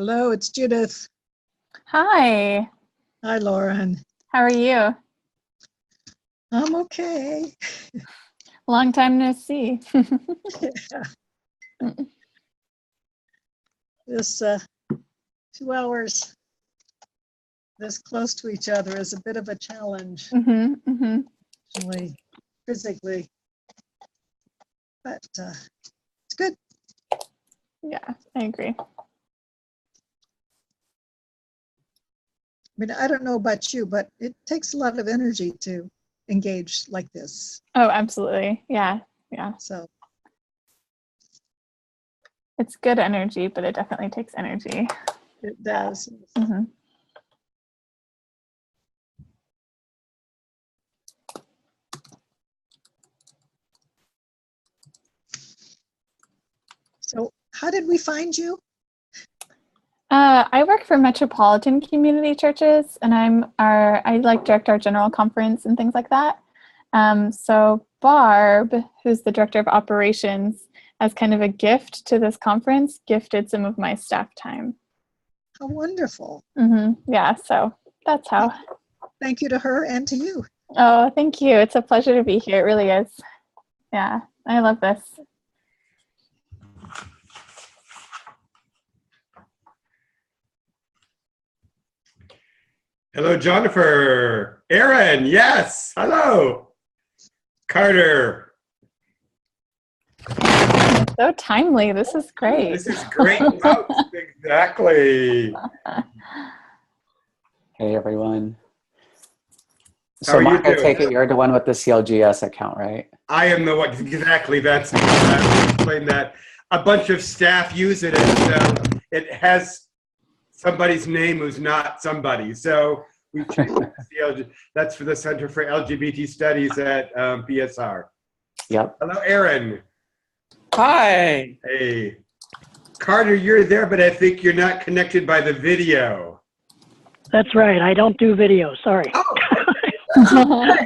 Hello, it's Judith. Hi, Hi, Lauren. how are you? I'm okay. Long time no see. This 2 hours this close to each other is a bit of a challenge, actually, physically, but it's good. Yeah, I agree. I mean, I don't know about you, but it takes a lot of energy to engage like this. Oh, absolutely. Yeah. So, It's good energy, but it definitely takes energy. it does. Mhm. So, how did we find you? I work for Metropolitan Community Churches, and I direct our general conference and things like that. So Barb, who's the director of operations, as kind of a gift to this conference, gifted some of my staff time. How wonderful. Yeah, so that's how. Thank you to her and to you. Oh, thank you. It's a pleasure to be here. It really is. Yeah, I love this. Hello, Jennifer. Aaron, yes. Hello. Carter. So timely. This is great. This is great. Notes. Exactly. Hey, everyone. How So, are you Mark, I doing? take it you're the one with the CLGS account, right? I am the one. Exactly. That's I explain that. A bunch of staff use it, and so it has somebody's name who's not somebody. So we changed it to CLG. That's for the Center for LGBT Studies at PSR. Yep. Hello, Aaron. Hi. Hey. Carter, you're there, but I think you're not connected by the video. That's right. I don't do video. Sorry. Oh,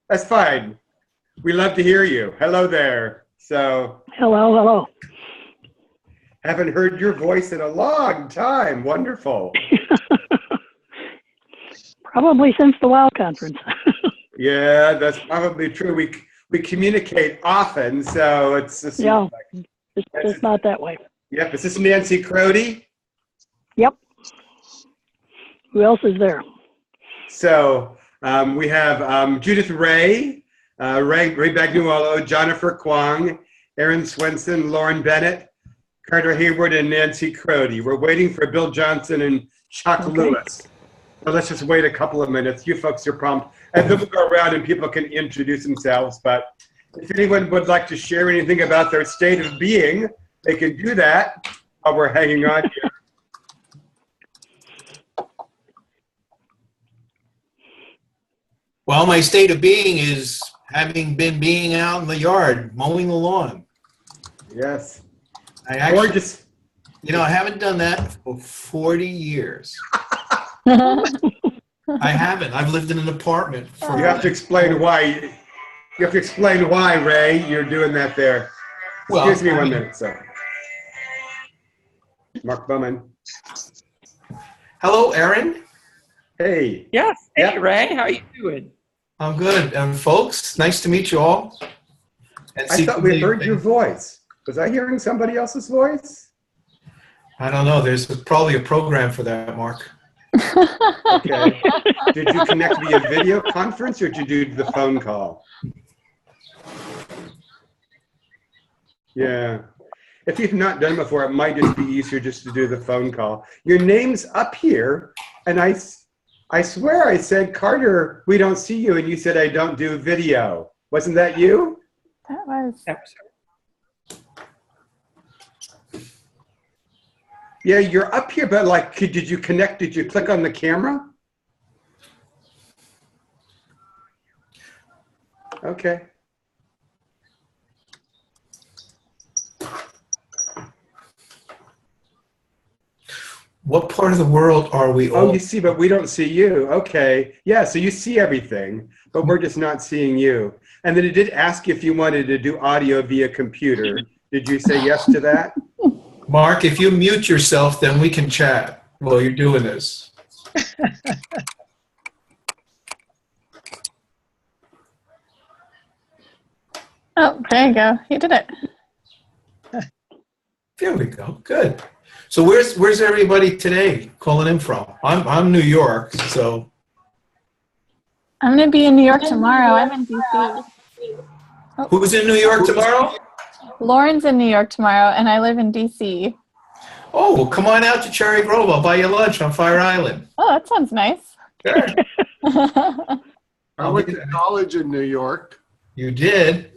that's fine. We love to hear you. Hello there. So, Hello. haven't heard your voice in a long time. Wonderful. Probably since the WOW conference. Yeah, that's probably true. We communicate often, so it's just, Yeah, it's not that way. Yep. Is this Nancy Crody? Yep. Who else is there? So we have Judith Ray, Ray Bagnuolo, Jennifer Kwong, Aaron Swenson, Lauren Bennett, Carter Hayward, and Nancy Crody. We're waiting for Bill Johnson and Chuck Lewis. So let's just wait a couple of minutes. You folks are prompt. And then we'll go around and people can introduce themselves. But if anyone would like to share anything about their state of being, they can do that while we're hanging on here. Well, my state of being is having been being out in the yard, mowing the lawn. Yes. I actually, Gorgeous. I haven't done that for 40 years. I haven't. I've lived in an apartment for. You have to explain why. You have to explain why, Ray, you're doing that there. Well, Excuse me 1 minute, so. Mark Bowman. Hello, Aaron. Hey. Yes. Hey, Yep. Ray. How you doing? I'm good. And folks, nice to meet you all. And I thought we heard your voice. Was I hearing somebody else's voice? I don't know. There's probably a program for that, Mark. Okay. Did you connect via video conference or did you do the phone call? Yeah. If you've not done it before, it might just be easier just to do the phone call. Your name's up here, and I swear I said, Carter, we don't see you, and you said I don't do video. Wasn't that you? That was. Yeah, you're up here, but like, did you connect? Did you click on the camera? Okay. What part of the world are we all? Oh, you see, but we don't see you. Okay. Yeah, so you see everything, but we're just not seeing you. And then it did ask you if you wanted to do audio via computer. Did you say yes to that? Mark, if you mute yourself, then we can chat while you're doing this. Oh, there you go. You did it. There we go. Good. So where's everybody today calling in from? I'm New York, so I'm going to be in New York tomorrow. I'm in DC. who's in New York tomorrow? Lauren's in New York tomorrow, and I live in DC. Oh, well, come on out to Cherry Grove. I'll buy you lunch on Fire Island. Oh, that sounds nice. Sure. I went to college in New York. You did?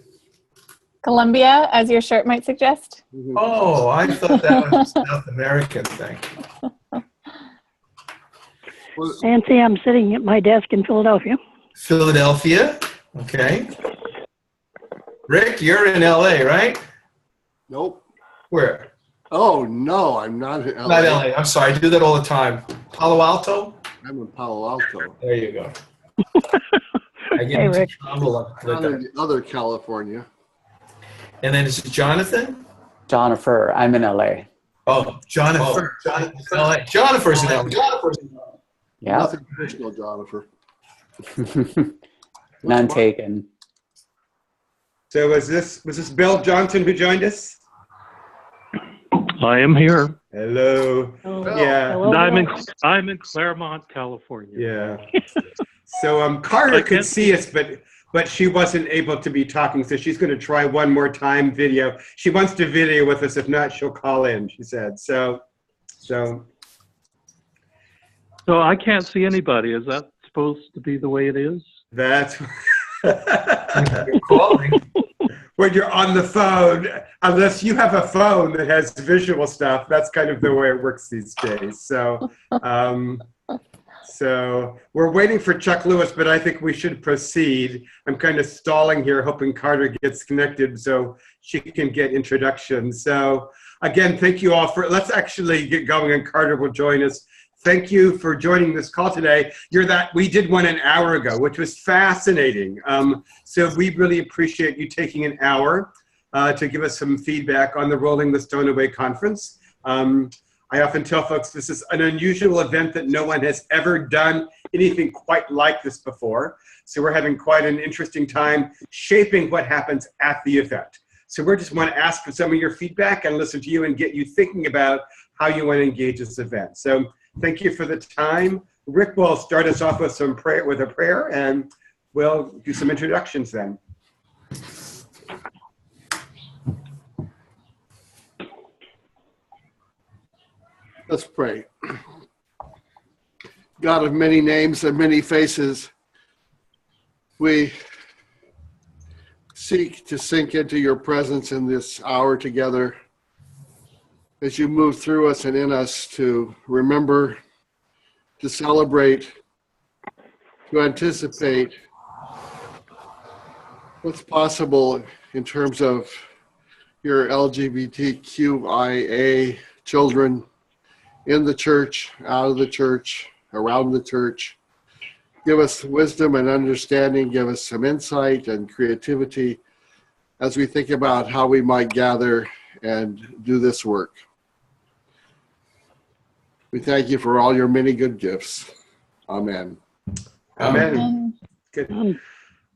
Columbia, as your shirt might suggest. Oh, I thought that was a South American thing. Nancy, I'm sitting at my desk in Philadelphia. Philadelphia. Okay. Rick, you're in LA, right? Nope. Where? Oh, no, I'm not in LA. Not LA. I'm sorry. I do that all the time. Palo Alto? I'm in Palo Alto. There you go. I get Hey, into Rick. trouble with Not in that. the other California. And then is it Jonathan? Jennifer, I'm in LA. Oh, Jonathan. Jonathan's in LA. Yeah. Nothing personal, Jennifer. None taken. So was this Bill Johnson who joined us? I am here. Hello. Yeah. Hello, And Bill. I'm in Claremont, California. Yeah. So Carter I could can't- see us, but she wasn't able to be talking, so she's going to try one more time video. She wants to video with us. If not, she'll call in, she said. So So I can't see anybody. Is that supposed to be the way it is? that's You're calling. when you're on the phone, unless you have a phone that has visual stuff, that's kind of the way it works these days. So, so we're waiting for Chuck Lewis, but I think we should proceed. I'm kind of stalling here, hoping Carter gets connected so she can get introductions. So again, thank you all for, let's actually get going and Carter will join us. Thank you for joining this call today. We did one an hour ago, which was fascinating. So we really appreciate you taking an hour to give us some feedback on the Rolling the Stone Away conference. I often tell folks this is an unusual event that no one has ever done anything quite like this before. So we're having quite an interesting time shaping what happens at the event. So we just want to ask for some of your feedback and listen to you and get you thinking about how you want to engage this event. So thank you for the time. Rick will start us off with a prayer, and we'll do some introductions then. Let's pray. God of many names and many faces, we seek to sink into your presence in this hour together as you move through us and in us to remember, to celebrate, to anticipate what's possible in terms of your LGBTQIA children in the church, out of the church, around the church. Give us wisdom and understanding, give us some insight and creativity as we think about how we might gather and do this work. We thank you for all your many good gifts. Amen. Amen. Good.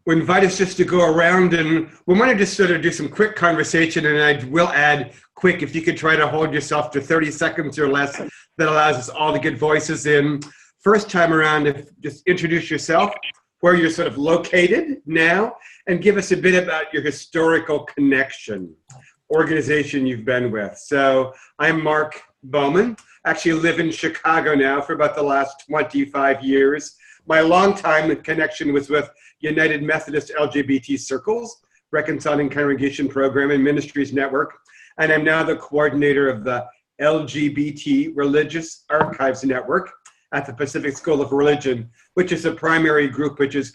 We invite us just to go around and we want to just sort of do some quick conversation, and I will add quick, if you could try to hold yourself to 30 seconds or less, that allows us all to get voices in. First time around, just introduce yourself, where you're sort of located now, and give us a bit about your historical connection, organization you've been with. So I'm Mark Bowman, actually live in Chicago now for about the last 25 years. My longtime connection was with United Methodist LGBT Circles, Reconciling Congregation Program and Ministries Network, and I'm now the coordinator of the LGBT Religious Archives Network at the Pacific School of Religion, which is a primary group which is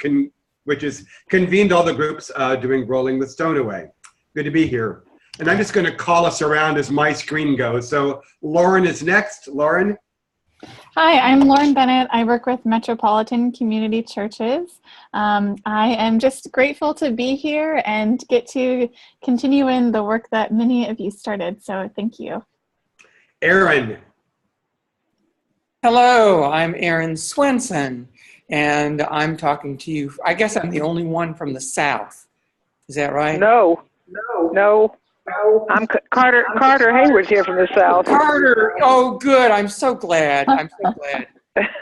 convened all the groups doing Rolling the Stone Away. Good to be here. And I'm just going to call us around as my screen goes. So Lauren is next. Lauren. Hi, I'm Lauren Bennett. I work with Metropolitan Community Churches. I am just grateful to be here and get to continue in the work that many of you started. So thank you. Aaron. Hello, I'm Aaron Swenson, and I'm talking to you. I guess I'm the only one from the South. Is that right? No. I'm Carter Hayward's here from the South. Carter. Oh, good. I'm so glad.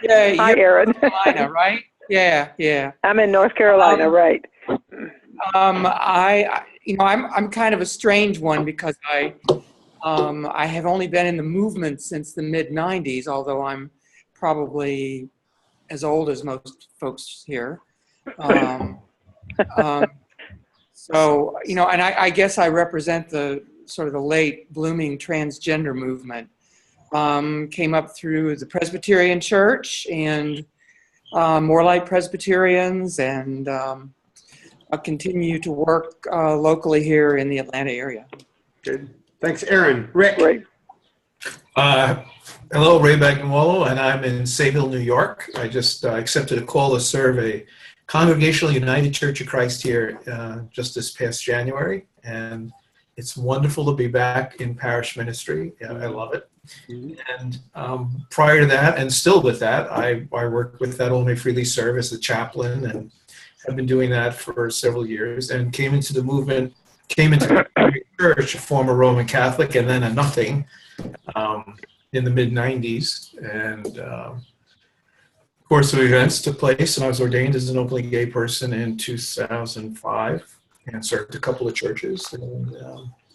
Yeah, Hi, you're Aaron. in North Carolina, right? Yeah. I'm in North Carolina, right? I'm kind of a strange one because I have only been in the movement since the mid '90s, although I'm probably as old as most folks here. So, and I guess I represent the sort of the late blooming transgender movement. Came up through the Presbyterian Church and More Light Presbyterians, and I continue to work locally here in the Atlanta area. Good. Thanks, Aaron. Rick. Great. Hello, Ray Bagnawalo, and I'm in Sayville, New York. I just accepted a call to serve a Congregational United Church of Christ here just this past January, and it's wonderful to be back in parish ministry. Yeah, I love it. And prior to that, and still with that, I worked with That Only Freely Serve as the chaplain, and have been doing that for several years, and came into the movement, came into the church, a former Roman Catholic, and then a nothing in the mid-90s. And course of events took place, and I was ordained as an openly gay person in 2005 and served a couple of churches, and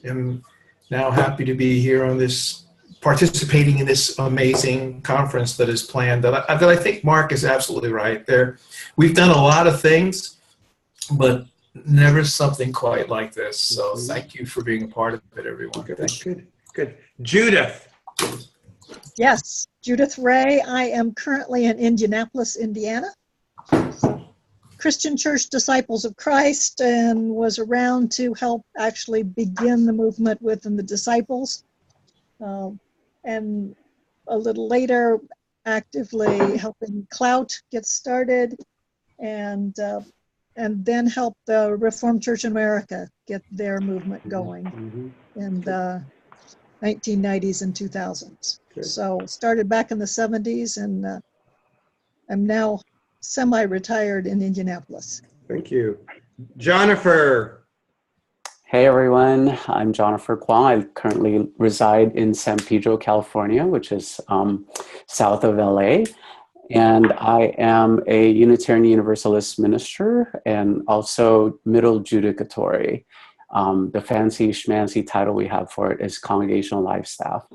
am now happy to be here on this, participating in this amazing conference that is planned. That I think Mark is absolutely right. We've done a lot of things, but never something quite like this. So thank you for being a part of it, everyone. Good. Judith. Yes, Judith Ray. I am currently in Indianapolis, Indiana. Christian Church Disciples of Christ, and was around to help actually begin the movement within the disciples. And a little later, actively helping Clout get started, and then help the Reformed Church in America get their movement going in the 1990s and 2000s. Good. So started back in the 70s, and I'm now semi-retired in Indianapolis. Thank you. Jennifer. Hey everyone, I'm Jennifer Kwong. I currently reside in San Pedro, California, which is south of LA. And I am a Unitarian Universalist minister and also middle judicatory. The fancy schmancy title we have for it is Congregational Life Staff.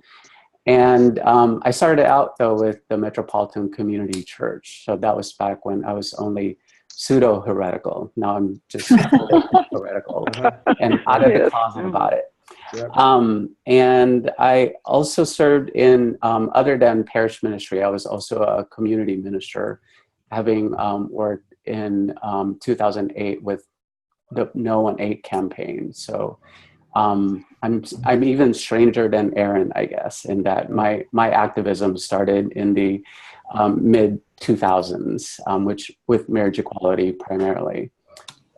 And I started out though with the Metropolitan Community Church. So that was back when I was only pseudo-heretical. Now I'm just heretical and out of the closet about it. Yep. And I also served in, other than parish ministry, I was also a community minister, having worked in 2008 with the No One Ate campaign. So I'm even stranger than Aaron, I guess, in that my activism started in the mid 2000s, which with marriage equality primarily,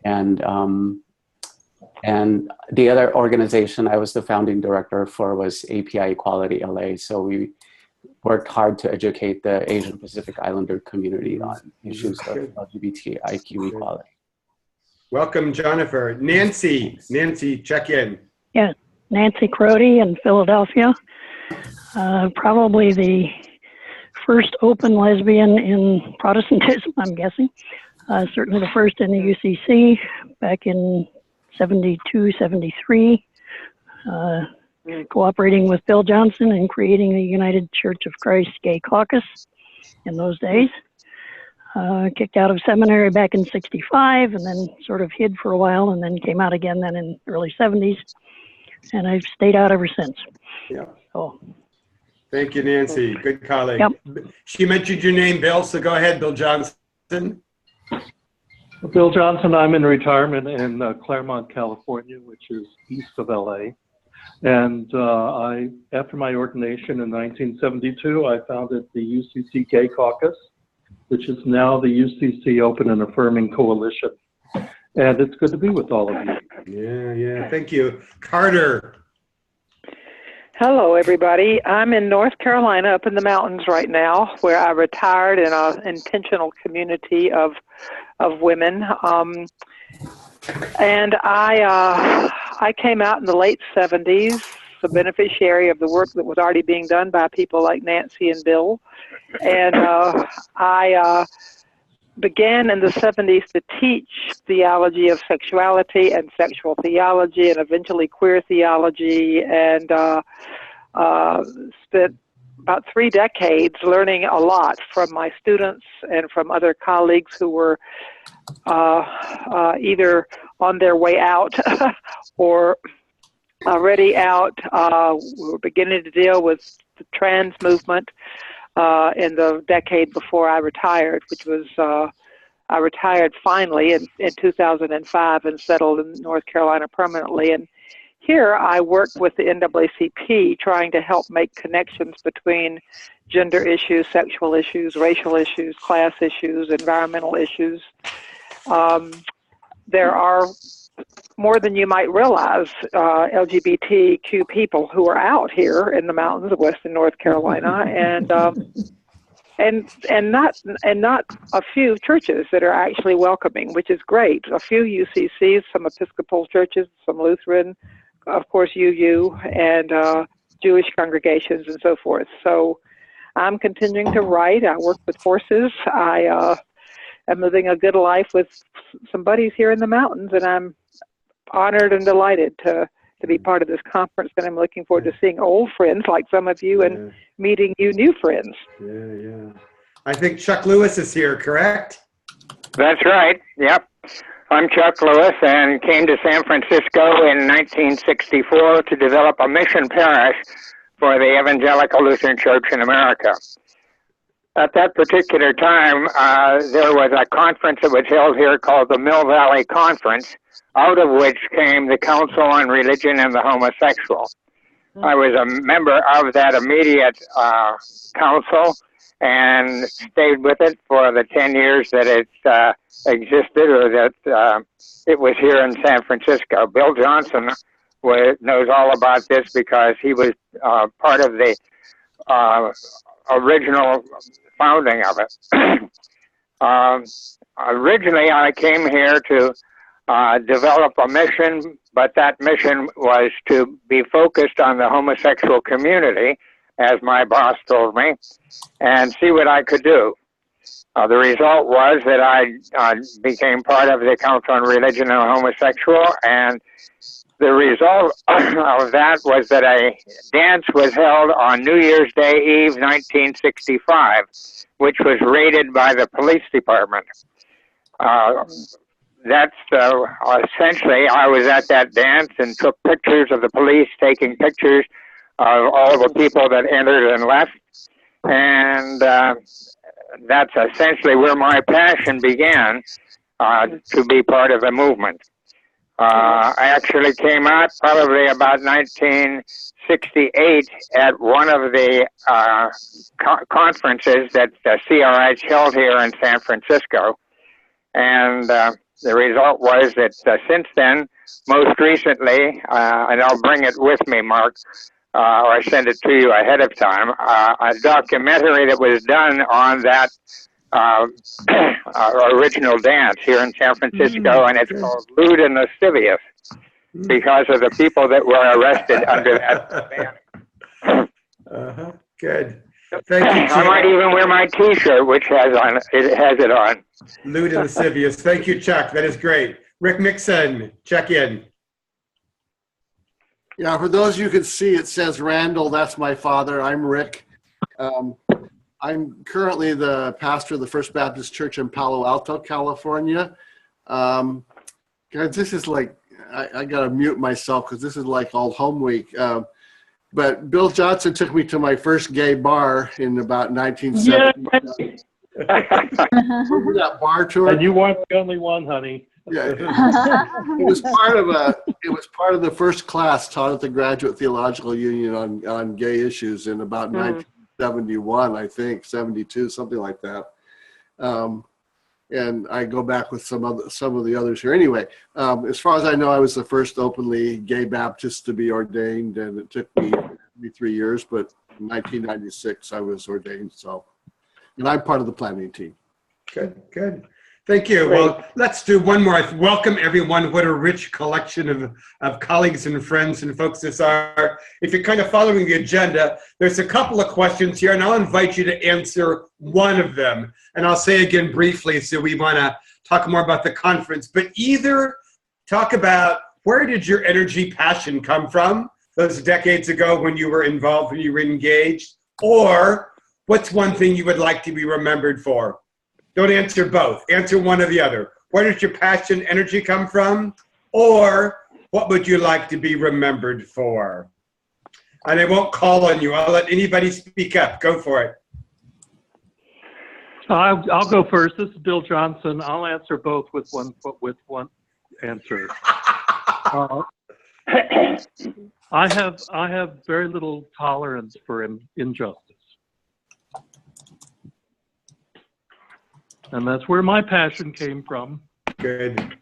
and the other organization I was the founding director for was API Equality LA. So we worked hard to educate the Asian Pacific Islander community on issues of LGBTIQ equality. Welcome, Jennifer. Nancy, check in. Yeah, Nancy Crody in Philadelphia. Probably the first open lesbian in Protestantism, I'm guessing. Certainly the first in the UCC back in 72, 73. Cooperating with Bill Johnson and creating the United Church of Christ Gay Caucus in those days. Kicked out of seminary back in 65 and then sort of hid for a while and then came out again then in early 70s. And I've stayed out ever since. Yeah. So. Thank you, Nancy. Good colleague. Yep. She mentioned your name, Bill, so go ahead, Bill Johnson. Bill Johnson, I'm in retirement in Claremont, California, which is east of LA. And after my ordination in 1972, I founded the UCC Gay Caucus, which is now the UCC Open and Affirming Coalition. And it's good to be with all of you. Yeah. Thank you. Carter. Hello, everybody. I'm in North Carolina, up in the mountains right now, where I retired in an intentional community of women. And I came out in the late 70s, the beneficiary of the work that was already being done by people like Nancy and Bill. And I began in the 70s to teach theology of sexuality and sexual theology and eventually queer theology, and spent about 3 decades learning a lot from my students and from other colleagues who were either on their way out or already out. We were beginning to deal with the trans movement in the decade before I retired, which was, I retired finally in 2005 and settled in North Carolina permanently. And here I work with the NAACP trying to help make connections between gender issues, sexual issues, racial issues, class issues, environmental issues. There are more than you might realize LGBTQ people who are out here in the mountains of Western North Carolina, and not a few churches that are actually welcoming, which is great. A few UCCs, some Episcopal churches, some Lutheran, of course UU, and Jewish congregations and so forth. So I'm continuing to write. I work with horses. I am living a good life with some buddies here in the mountains, and I'm honored and delighted to be part of this conference, and I'm looking forward to seeing old friends like some of you and meeting you new friends. Yeah. I think Chuck Lewis is here, correct? That's right. Yep. I'm Chuck Lewis and came to San Francisco in 1964 to develop a mission parish for the Evangelical Lutheran Church in America. At that particular time, there was a conference that was held here called the Mill Valley Conference, out of which came the Council on Religion and the Homosexual. I was a member of that immediate council and stayed with it for the 10 years that it existed, or that it was here in San Francisco. Bill Johnson knows all about this because he was part of the original founding of it. Originally, I came here to develop a mission, but that mission was to be focused on the homosexual community, as my boss told me, and see what I could do. The result was that I became part of the Council on Religion and Homosexual, and the result of that was that a dance was held on New Year's Day Eve, 1965, which was raided by the police department. That's essentially, I was at that dance and took pictures of the police taking pictures of all the people that entered and left. And that's essentially where my passion began to be part of the movement. I actually came out probably about 1968 at one of the conferences that CRH held here in San Francisco. And the result was that since then, most recently, and I'll bring it with me, Mark, or I send it to you ahead of time, a documentary that was done on that original dance here in San Francisco, and it's called Lewd and Lascivious, because of the people that were arrested under that ban. Good. Thank you, Chuck. I might even wear my T-shirt, which has it on. Lewd and Lascivious. Thank you, Chuck. That is great. Rick Mixon, check in. Yeah, for those you can see, it says Randall. That's my father. I'm Rick. I'm currently the pastor of the First Baptist Church in Palo Alto, California. Guys, this is like, I got to mute myself because this is like old home week. But Bill Johnson took me to my first gay bar in about 1970. Remember that bar tour? And you weren't the only one, honey. Yeah, it was part of the first class taught at the Graduate Theological Union on gay issues in about 1971, I think, 72, something like that. And I go back with some of the others here. Anyway, as far as I know, I was the first openly gay Baptist to be ordained, and it took me 73 years, but in 1996 I was ordained. So, and I'm part of the planning team. Good, good. Thank you. Great. Well, let's do one more. Welcome, everyone. What a rich collection of colleagues and friends and folks this are. If you're kind of following the agenda, there's a couple of questions here, and I'll invite you to answer one of them. And I'll say again briefly, so we want to talk more about the conference, but either talk about where did your energy, passion come from those decades ago when you were involved, when you were engaged, or what's one thing you would like to be remembered for? Don't answer both. Answer one or the other. Where did your passion, energy come from? Or what would you like to be remembered for? And I won't call on you. I'll let anybody speak up. Go for it. I'll go first. This is Bill Johnson. I'll answer both with one answer. I have very little tolerance for injustice. And that's where my passion came from. Good.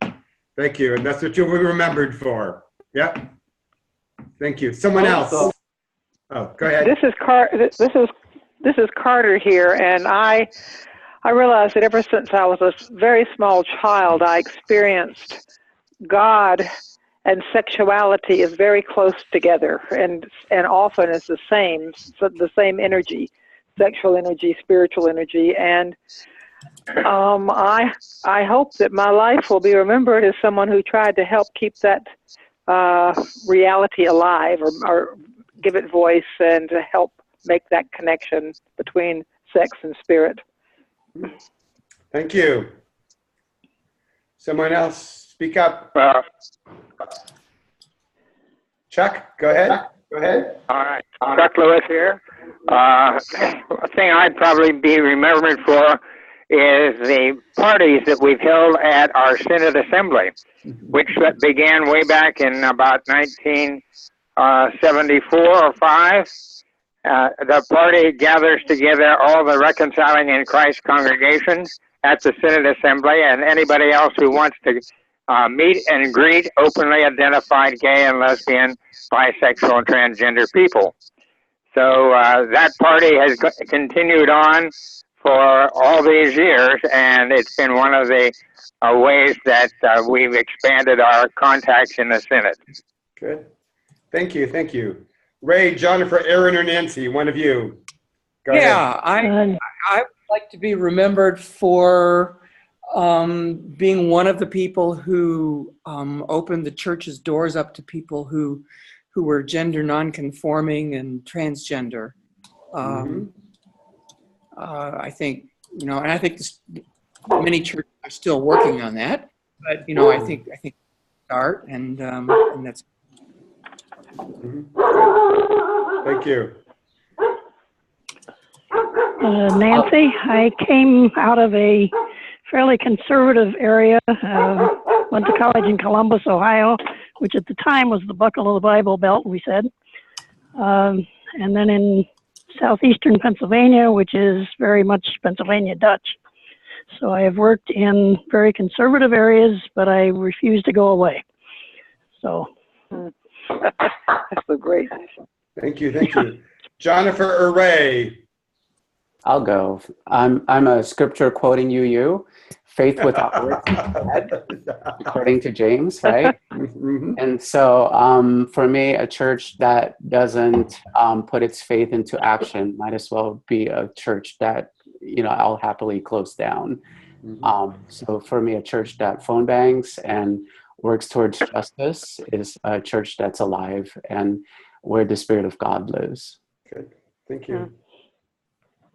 Thank you. And that's what you'll be remembered for. Yep. Thank you. Someone else. Oh, go ahead. This is Carter here, and I realized that ever since I was a very small child, I experienced God and sexuality is very close together, and often it's the same energy, sexual energy, spiritual energy, and I hope that my life will be remembered as someone who tried to help keep that reality alive, or give it voice, and to help make that connection between sex and spirit. Thank you. Someone else speak up. Chuck, go ahead. Go ahead. All right, Chuck Lewis here. A thing I'd probably be remembered for is the parties that we've held at our Synod Assembly, which began way back in about 1974 or 5. The party gathers together all the Reconciling in Christ congregations at the Synod Assembly, and anybody else who wants to meet and greet openly identified gay and lesbian, bisexual, and transgender people. So that party has continued on for all these years, and it's been one of the ways that we've expanded our contacts in the Synod. Good. Thank you. Thank you. Ray, Jennifer, Aaron, or Nancy, one of you. Go ahead. I would like to be remembered for being one of the people who opened the church's doors up to people who were gender nonconforming and transgender. I think, and I think many churches are still working on that, but I think start and that's. Thank you. Nancy, I came out of a fairly conservative area, went to college in Columbus, Ohio, which at the time was the buckle of the Bible Belt, we said. And then in southeastern Pennsylvania, which is very much Pennsylvania Dutch. So I have worked in very conservative areas, but I refuse to go away. So. That's so great. Thank you. Thank you. Jennifer or Ray? I'll go. I'm a scripture quoting you. Faith without works is dead, according to James, right? And so for me, a church that doesn't put its faith into action might as well be a church that, I'll happily close down. So for me, a church that phone bangs and works towards justice is a church that's alive and where the Spirit of God lives. Good. Thank you.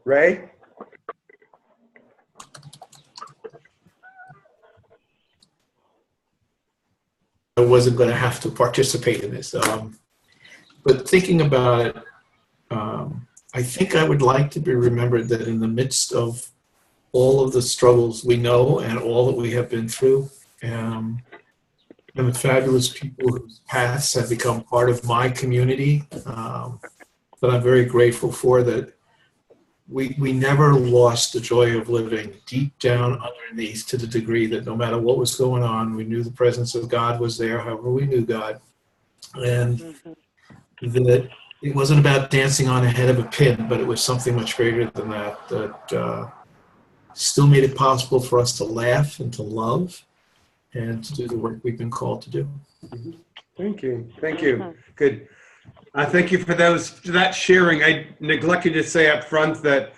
Ray? I wasn't going to have to participate in this. But thinking about it, I think I would like to be remembered that in the midst of all of the struggles we know and all that we have been through, and the fabulous people whose paths have become part of my community, that I'm very grateful for, that we never lost the joy of living deep down underneath, to the degree that no matter what was going on, we knew the presence of God was there, however we knew God. And that it wasn't about dancing on a head of a pin, but it was something much greater than that, that still made it possible for us to laugh and to love and to do the work we've been called to do. Thank you. Thank you. Good. Thank you for that sharing. I neglected to say up front that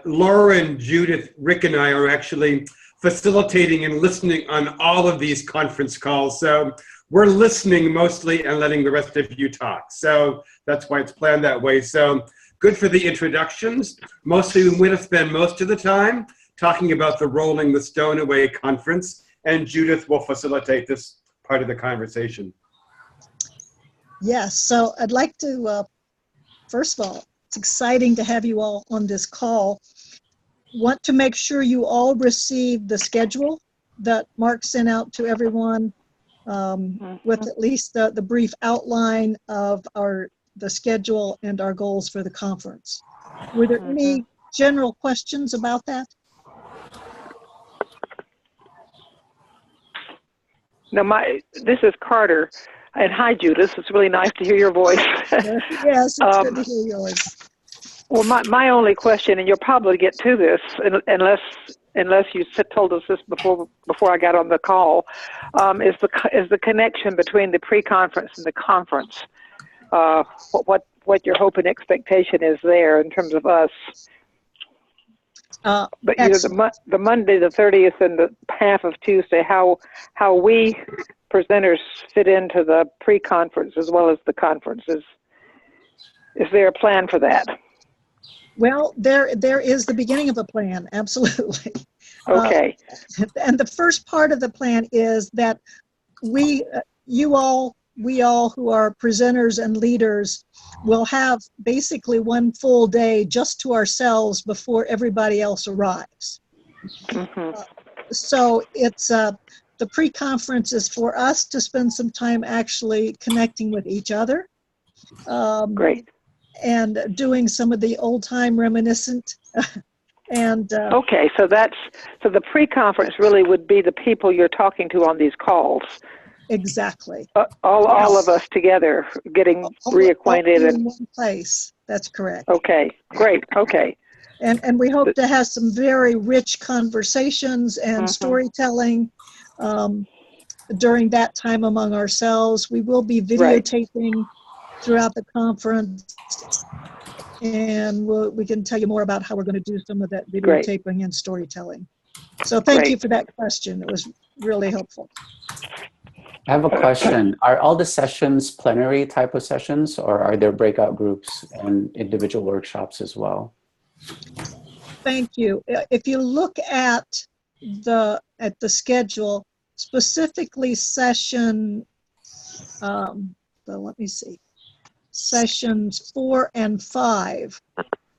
Laura and Judith, Rick and I are actually facilitating and listening on all of these conference calls. So we're listening mostly and letting the rest of you talk. So that's why it's planned that way. So good for the introductions. Mostly we will spend most of the time talking about the Rolling the Stone Away conference, and Judith will facilitate this part of the conversation. Yes, so I'd like to, first of all, it's exciting to have you all on this call. Want to make sure you all received the schedule that Mark sent out to everyone with at least the brief outline of the schedule and our goals for the conference. Were there any general questions about that? No, this is Carter. And hi, Judith. It's really nice to hear your voice. Yes, it's good to hear yours. Well, my only question, and you'll probably get to this unless you told us this before I got on the call, is the connection between the pre-conference and the conference. What your hope and expectation is there in terms of us. But the Monday, the 30th, and the half of Tuesday, how we presenters fit into the pre-conference as well as the conferences. Is there a plan for that? Well, there is the beginning of a plan, absolutely. Okay. And the first part of the plan is that we all who are presenters and leaders will have basically one full day just to ourselves before everybody else arrives. So it's the pre-conference is for us to spend some time actually connecting with each other. Great. And doing some of the old time reminiscent. And okay, so the pre-conference really would be the people you're talking to on these calls. Exactly. All of us together getting reacquainted in one place. That's correct. Okay, great. Okay. And we hope to have some very rich conversations and storytelling during that time among ourselves. We will be videotaping throughout the conference, and we can tell you more about how we're going to do some of that videotaping and storytelling. So thank you for that question. It was really helpful. I have a question. Are all the sessions plenary type of sessions, or are there breakout groups and individual workshops as well? Thank you. If you look at the schedule, specifically session, let me see. Sessions 4 and 5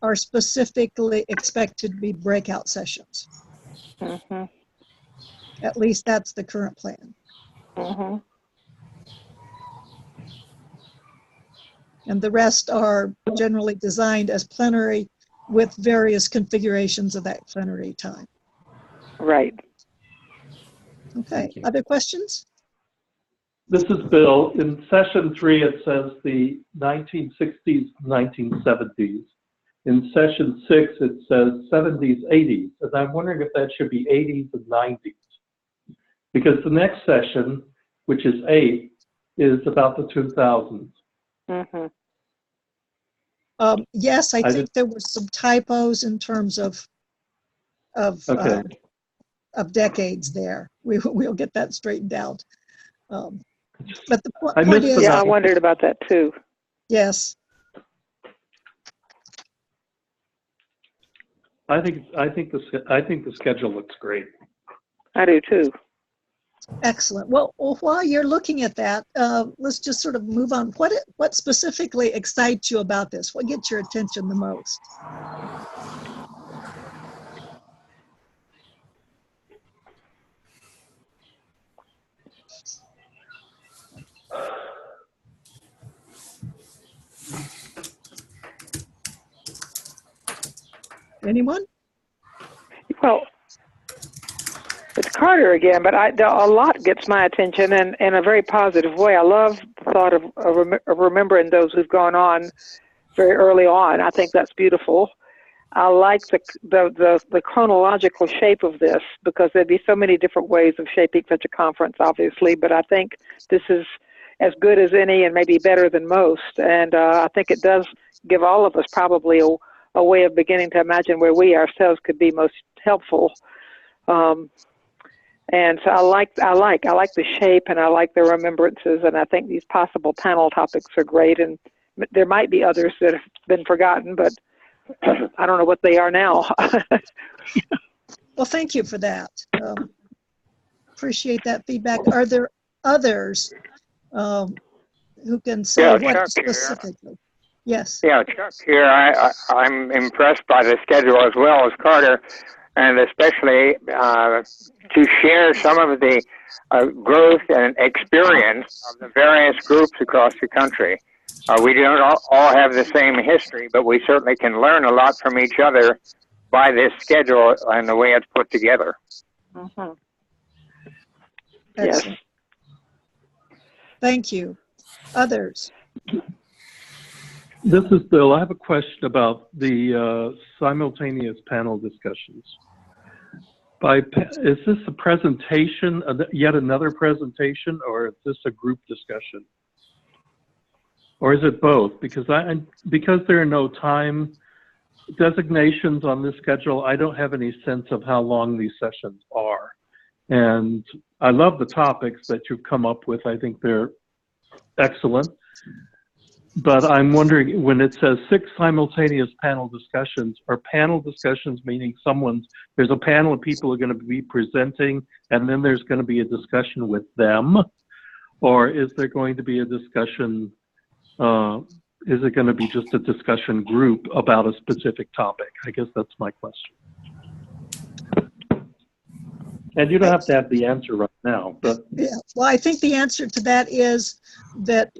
are specifically expected to be breakout sessions. At least that's the current plan. And the rest are generally designed as plenary with various configurations of that plenary time. Right. Okay, other questions? This is Bill. In session 3, it says the 1960s, 1970s. In session 6, it says 70s, 80s. And I'm wondering if that should be 80s and 90s. Because the next session, which is 8, is about the 2000s. Yes, I think there were some typos in terms of decades there. We'll get that straightened out. But the point is, I wondered about that too. Yes. I think the schedule looks great. I do too. Excellent. Well, while you're looking at that, let's just sort of move on. What specifically excites you about this? What gets your attention the most? Anyone? Well, it's Carter again, but a lot gets my attention in a very positive way. I love the thought of remembering those who've gone on very early on. I think that's beautiful. I like the chronological shape of this, because there'd be so many different ways of shaping such a conference, obviously, but I think this is as good as any and maybe better than most. And I think it does give all of us probably a way of beginning to imagine where we ourselves could be most helpful. And so I like the shape, and I like the remembrances, and I think these possible panel topics are great. And there might be others that have been forgotten, but I don't know what they are now. Well, thank you for that. Appreciate that feedback. Are there others who can say what specifically? Yes. Yeah, Chuck here. I'm impressed by the schedule as well as Carter, and especially to share some of the growth and experience of the various groups across the country. We don't all have the same history, but we certainly can learn a lot from each other by this schedule and the way it's put together. Mm-hmm. Excellent. Yes. Thank you. Others? This is Bill. I have a question about the simultaneous panel discussions. Is this a presentation, yet another presentation, or is this a group discussion? Or is it both? Because there are no time designations on this schedule, I don't have any sense of how long these sessions are. And I love the topics that you've come up with. I think they're excellent. But I'm wondering, when it says 6 simultaneous panel discussions, are panel discussions meaning there's a panel of people who are going to be presenting, and then there's going to be a discussion with them? Or is there going to be a discussion, is it going to be just a discussion group about a specific topic? I guess that's my question. And you don't have to have the answer right now, but. Yeah, well, I think the answer to that is that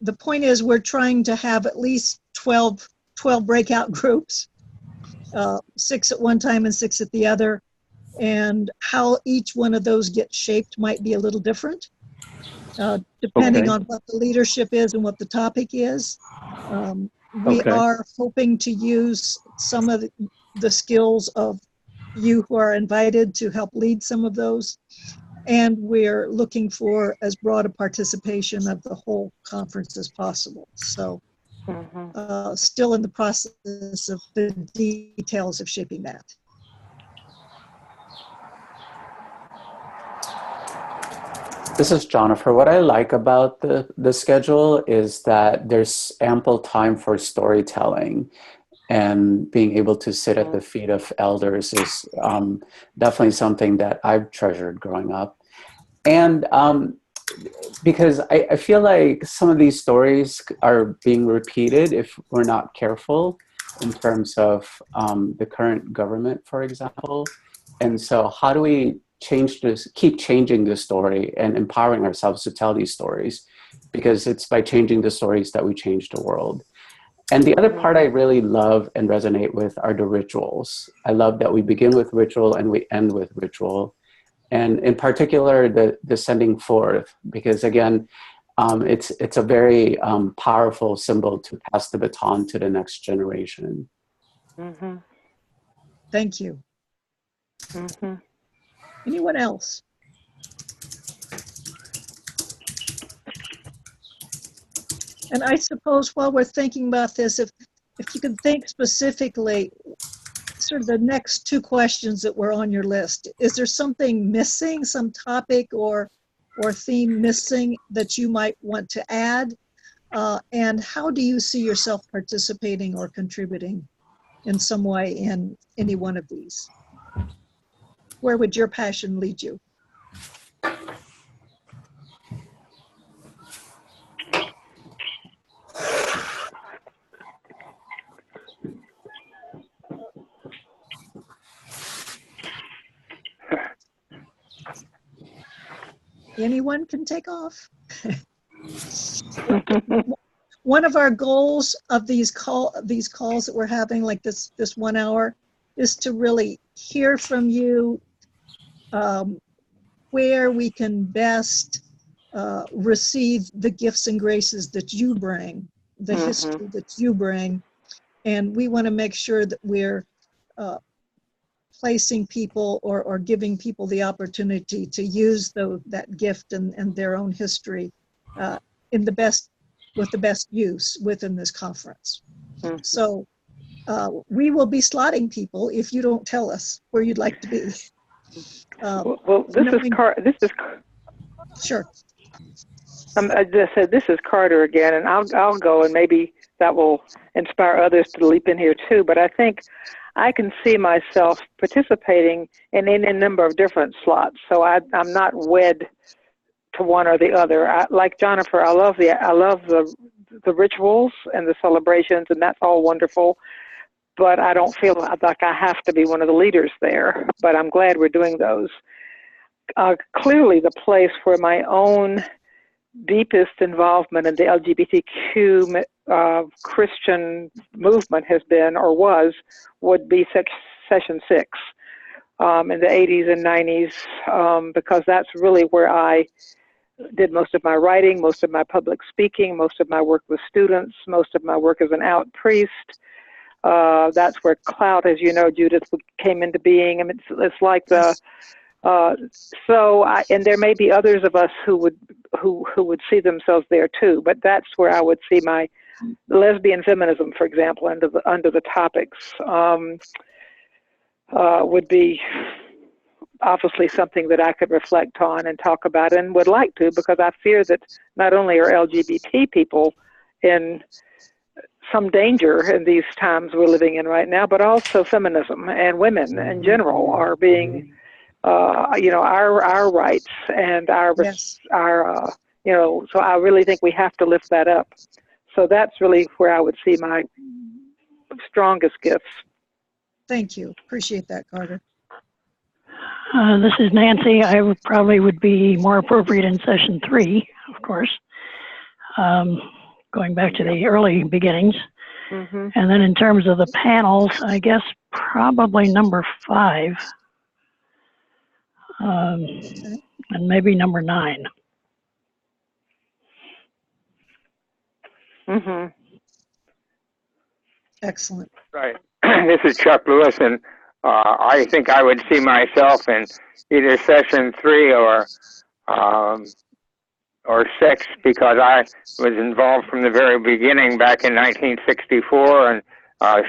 the point is we're trying to have at least 12 breakout groups, 6 at one time and 6 at the other. And how each one of those gets shaped might be a little different, depending on what the leadership is and what the topic is. We are hoping to use some of the skills of you who are invited to help lead some of those. And we're looking for as broad a participation of the whole conference as possible. So still in the process of the details of shaping that. This is Jonathan. What I like about the schedule is that there's ample time for storytelling, and being able to sit at the feet of elders is definitely something that I've treasured growing up. And because I feel like some of these stories are being repeated if we're not careful in terms of the current government, for example. And so how do we keep changing the story and empowering ourselves to tell these stories? Because it's by changing the stories that we change the world. And the other part I really love and resonate with are the rituals. I love that we begin with ritual and we end with ritual. And in particular, the sending forth, because again, it's a very powerful symbol to pass the baton to the next generation. Mm-hmm. Thank you. Mm-hmm. Anyone else? And I suppose while we're thinking about this, if you could think specifically, sort of the next 2 questions that were on your list, is there something missing, some topic or theme missing that you might want to add? And how do you see yourself participating or contributing in some way in any one of these? Where would your passion lead you? Anyone can take off. One of our goals of these calls that we're having, like this 1 hour, is to really hear from you where we can best receive the gifts and graces that you bring, the history that you bring. And we want to make sure that we're placing people or giving people the opportunity to use that gift and their own history with the best use within this conference. So we will be slotting people if you don't tell us where you'd like to be. Well, this is Sure. I just said this is Carter again, and I'll go, and maybe that will inspire others to leap in here too. But I think I can see myself participating in a number of different slots, so I'm not wed to one or the other. Like Jennifer, I love the rituals and the celebrations, and that's all wonderful. But I don't feel like I have to be one of the leaders there. But I'm glad we're doing those. Clearly, the place where my own deepest involvement in the LGBTQ Christian movement has been or would be session 6 in the 80s and 90s, because that's really where I did most of my writing, most of my public speaking, most of my work with students, most of my work as an out priest. That's where Clout, as you know, Judith, came into being. I mean, it's like the and there may be others of us who would see themselves there too, but that's where I would see my lesbian feminism, for example, under the topics, would be obviously something that I could reflect on and talk about, and would like to, because I fear that not only are LGBT people in some danger in these times we're living in right now, but also feminism and women in general are being our rights and our so I really think we have to lift that up. So that's really where I would see my strongest gifts. Thank you. Appreciate that, Carter. This is Nancy. I would be more appropriate in session 3, of course, going back to the early beginnings. And then in terms of the panels, I guess probably number 5. And maybe number 9. Excellent. Right. This is Chuck Lewis, and I think I would see myself in either session 3 or 6, because I was involved from the very beginning back in 1964, and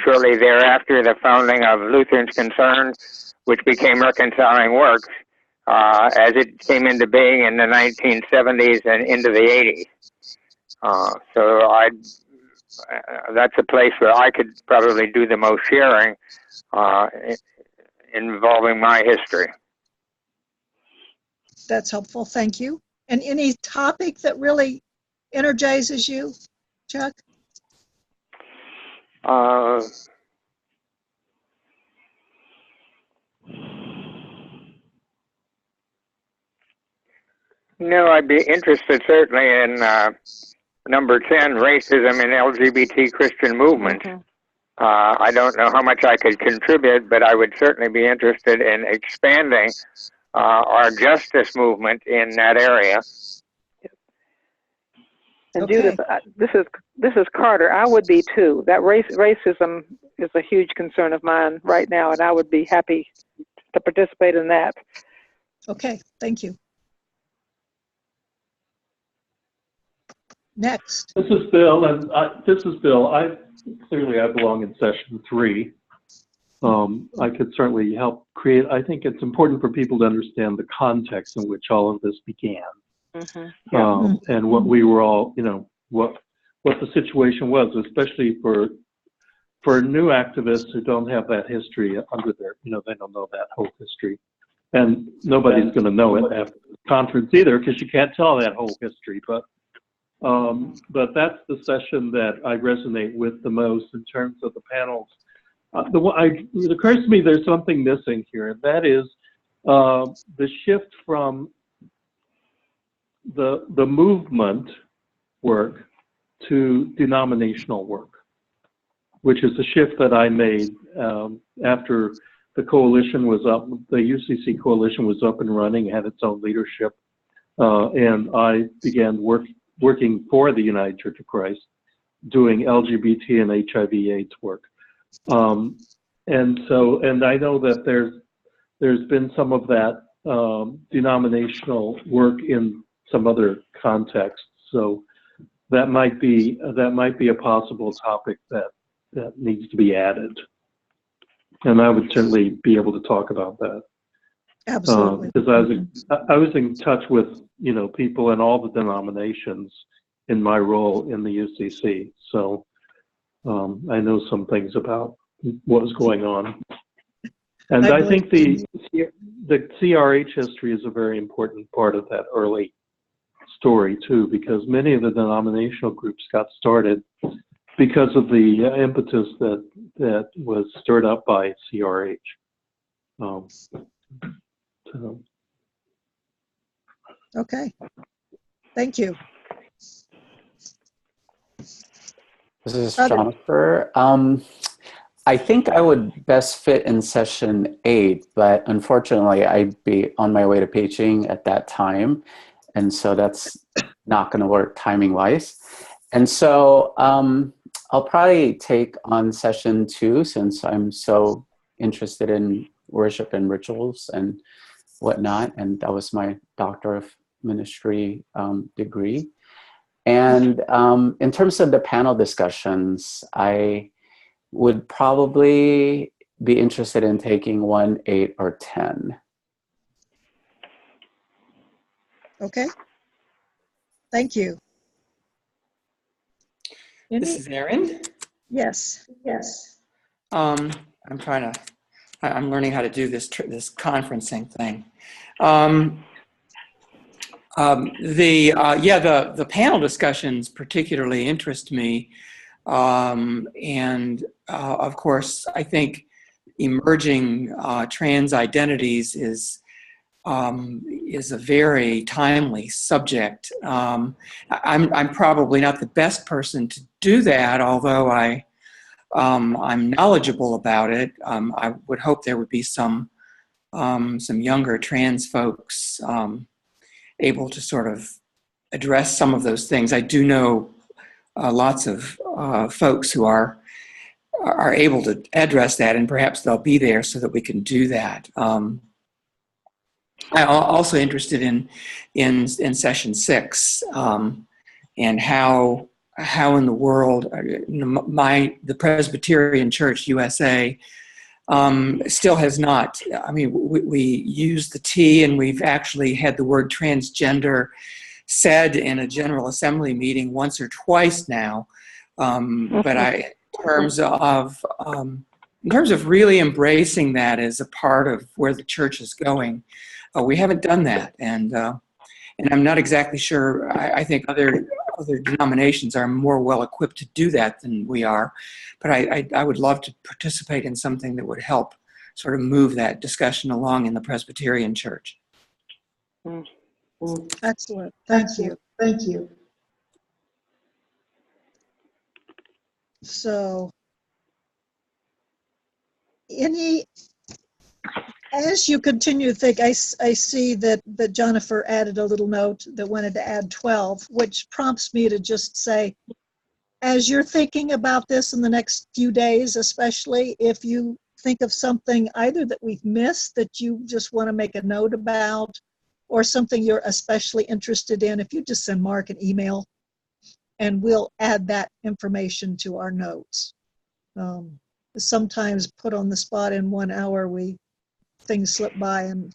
shortly thereafter the founding of Lutherans Concerned, which became Reconciling Works, as it came into being in the 1970s and into the 80s. So that's a place where I could probably do the most sharing involving my history. That's helpful. Thank you. And any topic that really energizes you, Chuck? No, I'd be interested certainly in number 10, racism in LGBT Christian movement. I don't know how much I could contribute, but I would certainly be interested in expanding our justice movement in that area. And Judith, this is Carter. I would be too. That racism is a huge concern of mine right now, and I would be happy to participate in that. Okay, thank you. Next. This is Bill, and I belong in session 3. I could certainly help create. I think it's important for people to understand the context in which all of this began, and what we were all, what the situation was, especially for new activists who don't have that history under their, they don't know that whole history, and nobody's going to know it after the conference either, because you can't tell that whole history, but that's the session that I resonate with the most in terms of the panels. It occurs to me there's something missing here, and that is the shift from the movement work to denominational work, which is a shift that I made after the coalition was up, the UCC coalition was up and running, had its own leadership, and I began working for the United Church of Christ, doing LGBT and HIV/AIDS work. And I know that there's been some of that denominational work in some other contexts. So that might be a possible topic that needs to be added. And I would certainly be able to talk about that. Absolutely. Because I was in touch with, you know, people in all the denominations in my role in the UCC. So I know some things about what was going on. And I think the CRH history is a very important part of that early story too, because many of the denominational groups got started because of the impetus that was stirred up by CRH. Okay, thank you. This is Jennifer. I think I would best fit in session 8, but unfortunately I'd be on my way to Beijing at that time. And so that's not going to work timing wise. And so I'll probably take on session 2 since I'm so interested in worship and rituals and whatnot. And that was my Doctor of Ministry degree. And in terms of the panel discussions, I would probably be interested in taking 1, 8, or 10. Okay. Thank you. This is Aaron. Yes. I'm learning how to do this conferencing thing. The panel discussions particularly interest me. Of course, I think emerging trans identities is a very timely subject. I'm probably not the best person to do that, although I'm knowledgeable about it. I would hope there would be some younger trans folks able to sort of address some of those things. I do know lots of folks who are able to address that, and perhaps they'll be there so that we can do that. I'm also interested in session 6 and how in the world the Presbyterian Church USA still has not. I mean, we use the T, and we've actually had the word transgender said in a General Assembly meeting once or twice now. But in terms of really embracing that as a part of where the church is going, we haven't done that, and I'm not exactly sure. I think other denominations are more well equipped to do that than we are, but I would love to participate in something that would help sort of move that discussion along in the Presbyterian Church. Excellent. Thank you. So, as you continue to think, I see that Jennifer added a little note that wanted to add 12, which prompts me to just say, as you're thinking about this in the next few days, especially if you think of something either that we've missed that you just want to make a note about, or something you're especially interested in, if you just send Mark an email, and we'll add that information to our notes. Sometimes put on the spot in 1 hour, things slip by, and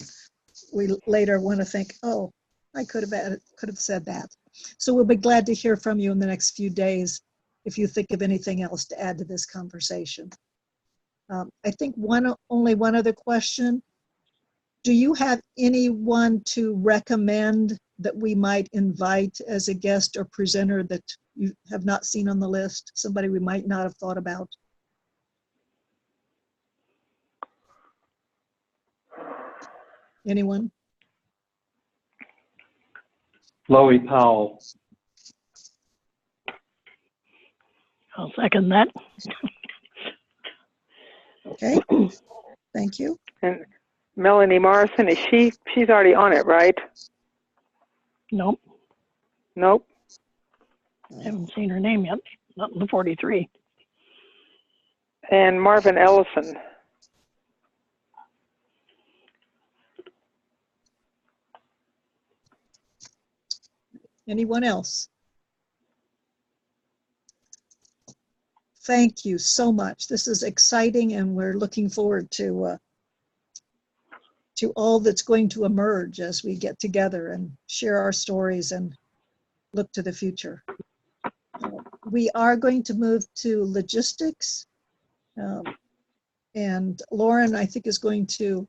we later want to think, oh, I could have said that. So we'll be glad to hear from you in the next few days if you think of anything else to add to this conversation. I think only one other question. Do you have anyone to recommend that we might invite as a guest or presenter that you have not seen on the list? Somebody we might not have thought about? Anyone? Chloe Powell. I'll second that. Okay. Thank you. And Melanie Morrison, she's already on it, right? Nope, Nope. I haven't seen her name yet. Not in the 43. And Marvin Ellison. Anyone else? Thank you so much. This is exciting, and we're looking forward to all that's going to emerge as we get together and share our stories and look to the future. We are going to move to logistics, and Lauren, I think, is going to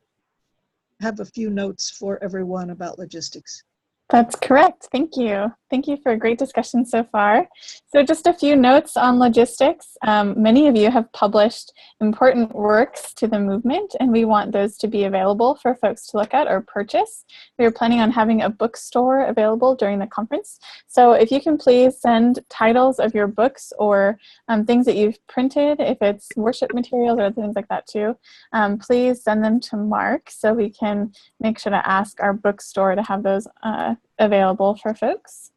have a few notes for everyone about logistics. That's correct. Thank you. Thank you for a great discussion so far. So just a few notes on logistics. Many of you have published important works to the movement, and we want those to be available for folks to look at or purchase. We are planning on having a bookstore available during the conference. So if you can please send titles of your books or things that you've printed, if it's worship materials or things like that too, please send them to Mark so we can make sure to ask our bookstore to have those available for folks.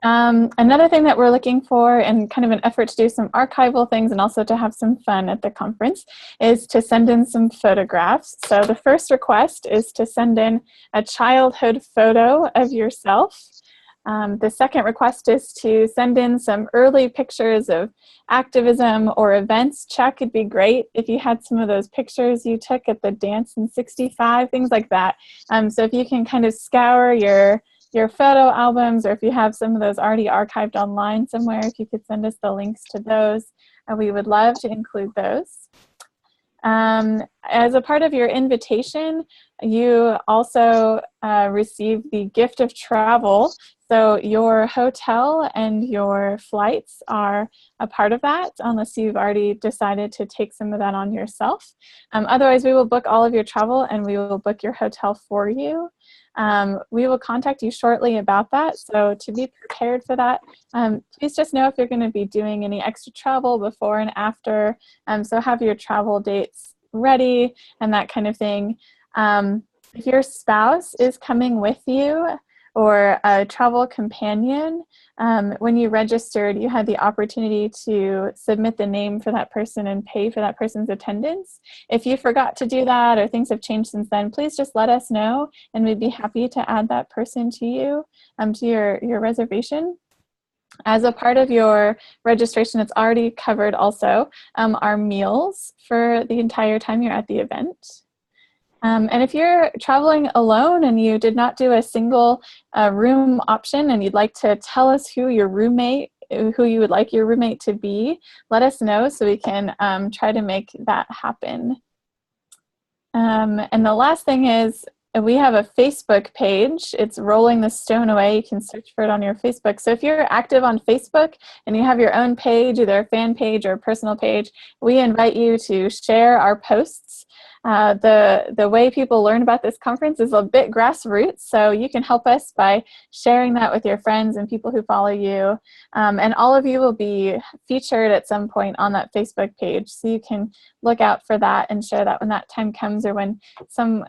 Another thing that we're looking for, and kind of an effort to do some archival things and also to have some fun at the conference, is to send in some photographs. So the first request is to send in a childhood photo of yourself. The second request is to send in some early pictures of activism or events. Chuck, it'd be great if you had some of those pictures you took at the dance in '65, things like that. So if you can kind of scour your photo albums, or if you have some of those already archived online somewhere, if you could send us the links to those, we would love to include those. As a part of your invitation, you also receive the gift of travel. So your hotel and your flights are a part of that, unless you've already decided to take some of that on yourself. Otherwise, we will book all of your travel and we will book your hotel for you. We will contact you shortly about that. So to be prepared for that, please just know if you're going to be doing any extra travel before and after. So have your travel dates ready and that kind of thing. If your spouse is coming with you, or a travel companion, when you registered, you had the opportunity to submit the name for that person and pay for that person's attendance. If you forgot to do that or things have changed since then, please just let us know and we'd be happy to add that person to you, to your reservation. As a part of your registration, it's already covered also, our meals for the entire time you're at the event. And if you're traveling alone and you did not do a single room option and you'd like to tell us who you would like your roommate to be, let us know so we can try to make that happen. And the last thing is, we have a Facebook page. It's Rolling the Stone Away. You can search for it on your Facebook. So if you're active on Facebook and you have your own page, either a fan page or a personal page, we invite you to share our posts. The way people learn about this conference is a bit grassroots, so you can help us by sharing that with your friends and people who follow you. And all of you will be featured at some point on that Facebook page, so you can look out for that and share that when that time comes, or when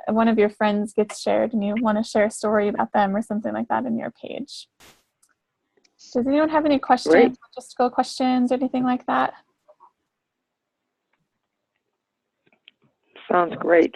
one of your friends gets shared and you want to share a story about them or something like that in your page. Does anyone have any questions, logistical questions, or anything like that? Sounds great.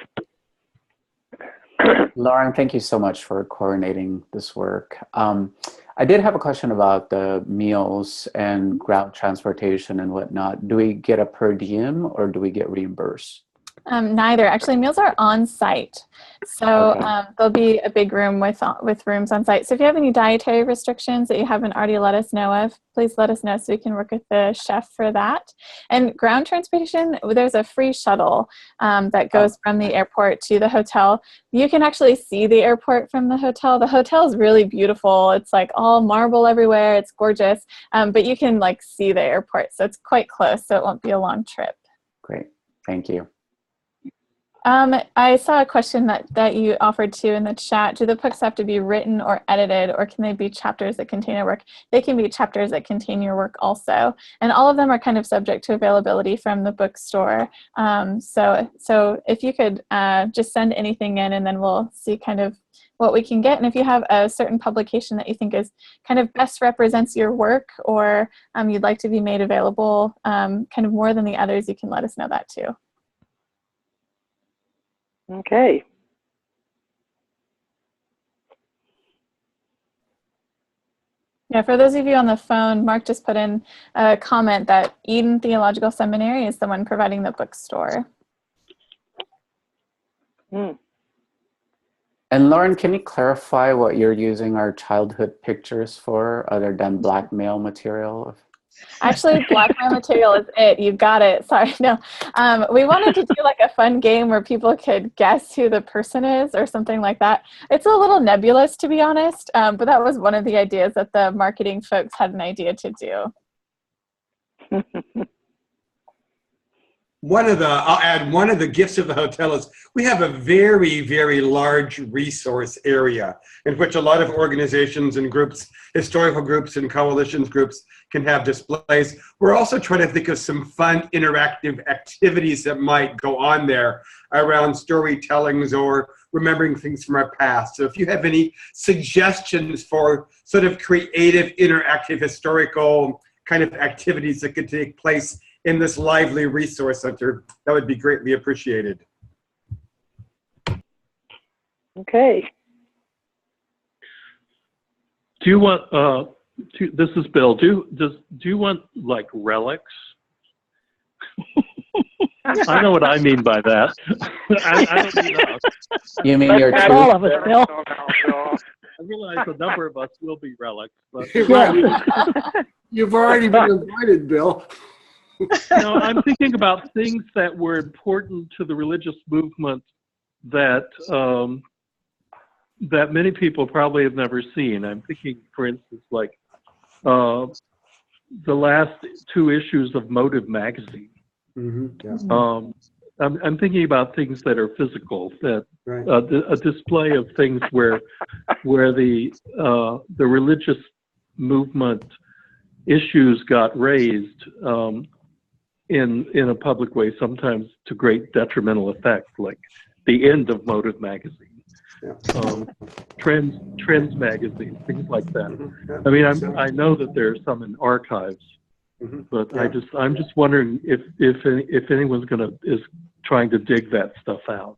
Lauren, thank you so much for coordinating this work. I did have a question about the meals and ground transportation and whatnot. Do we get a per diem or do we get reimbursed? Neither. Actually, meals are on site. So there'll be a big room with rooms on site. So if you have any dietary restrictions that you haven't already let us know of, please let us know so we can work with the chef for that. And ground transportation, there's a free shuttle that goes from the airport to the hotel. You can actually see the airport from the hotel. The hotel is really beautiful. It's like all marble everywhere. It's gorgeous. But you can like see the airport. So it's quite close. So it won't be a long trip. Great. Thank you. I saw a question that you offered to in the chat. Do the books have to be written or edited, or can they be chapters that contain your work? They can be chapters that contain your work also. And all of them are kind of subject to availability from the bookstore. So if you could just send anything in, and then we'll see kind of what we can get. And if you have a certain publication that you think is kind of best represents your work, or you'd like to be made available kind of more than the others, you can let us know that too. Okay. Yeah, for those of you on the phone, Mark just put in a comment that Eden Theological Seminary is the one providing the bookstore. Hmm. And Lauren, can you clarify what you're using our childhood pictures for, other than blackmail material? Actually, blackmail material is it. You got it. Sorry, no. We wanted to do like a fun game where people could guess who the person is or something like that. It's a little nebulous, to be honest, but that was one of the ideas that the marketing folks had an idea to do. I'll add, one of the gifts of the hotel is we have a very, very large resource area in which a lot of organizations and groups, historical groups and coalitions groups, can have displays. We're also trying to think of some fun interactive activities that might go on there around storytellings or remembering things from our past. So if you have any suggestions for sort of creative, interactive, historical kind of activities that could take place in this lively resource center, that would be greatly appreciated. Okay. Do you want, this is Bill, do you want like relics? I know what I mean by that. I don't mean us. You mean your Not all of us, Bill. I realize a number of us will be relics, but You've already been invited, Bill. no, I'm thinking about things that were important to the religious movement that that many people probably have never seen. I'm thinking, for instance, like the last 2 issues of Motive magazine. Mm-hmm. Yeah. I'm thinking about things that are physical, that Right. a display of things where the religious movement issues got raised in a public way, sometimes to great detrimental effect, like the end of Motive magazine, Yeah. Trends magazine, things like that. Mm-hmm. I mean, I know that there's some in archives, Mm-hmm. but Yeah. I'm just wondering if anyone's is trying to dig that stuff out.